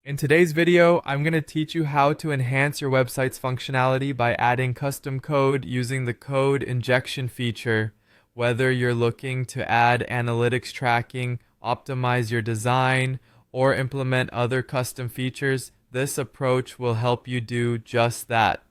In today's video, I'm going to teach you how to enhance your website's functionality by adding custom code using the code injection feature. Whether you're looking to add analytics tracking, optimize your design, or implement other custom features, this approach will help you do just that.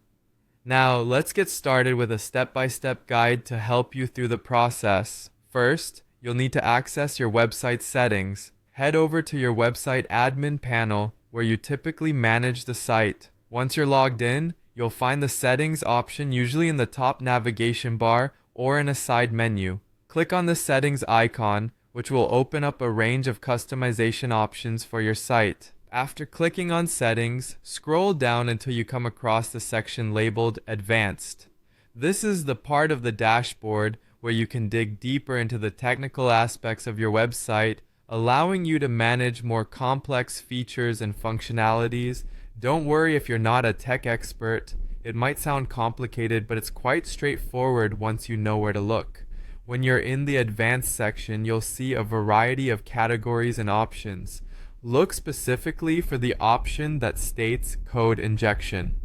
Now, let's get started with a step-by-step guide to help you through the process. First, you'll need to access your website settings. Head over to your website admin panel where you typically manage the site. Once you're logged in, you'll find the settings option usually in the top navigation bar or in a side menu. Click on the settings icon, which will open up a range of customization options for your site. After clicking on settings, scroll down until you come across the section labeled Advanced. This is the part of the dashboard where you can dig deeper into the technical aspects of your website, allowing you to manage more complex features and functionalities. Don't worry if you're not a tech expert. It might sound complicated, but it's quite straightforward once you know where to look. When you're in the advanced section, you'll see a variety of categories and options. Look specifically for the option that states code injection.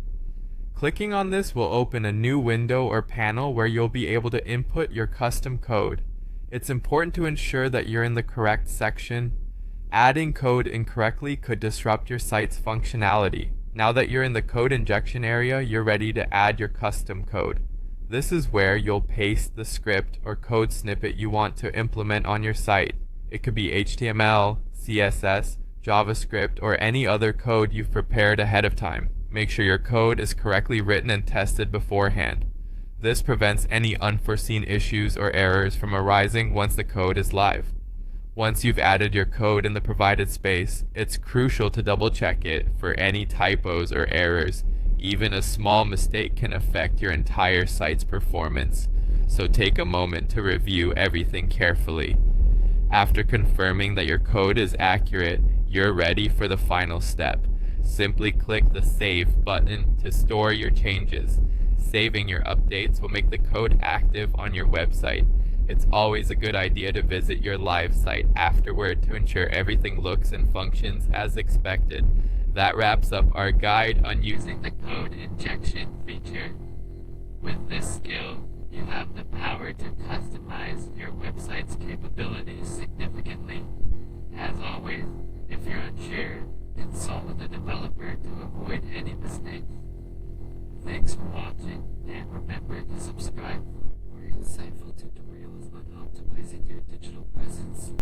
Clicking on this will open a new window or panel where you'll be able to input your custom code. It's important to ensure that you're in the correct section. Adding code incorrectly could disrupt your site's functionality. Now that you're in the code injection area, you're ready to add your custom code. This is where you'll paste the script or code snippet you want to implement on your site. It could be HTML, CSS, JavaScript, or any other code you've prepared ahead of time. Make sure your code is correctly written and tested beforehand. This prevents any unforeseen issues or errors from arising once the code is live. Once you've added your code in the provided space, it's crucial to double check it for any typos or errors. Even a small mistake can affect your entire site's performance, so take a moment to review everything carefully. After confirming that your code is accurate, you're ready for the final step. Simply click the Save button to store your changes. Saving your updates will make the code active on your website. It's always a good idea to visit your live site afterward to ensure everything looks and functions as expected. That wraps up our guide on using the code injection feature. With this skill, you have the power to customize your website's capabilities significantly. As always, if you're unsure, consult with a developer to avoid any mistakes. Thanks for watching, and remember to subscribe for more insightful tutorials on optimizing your digital presence.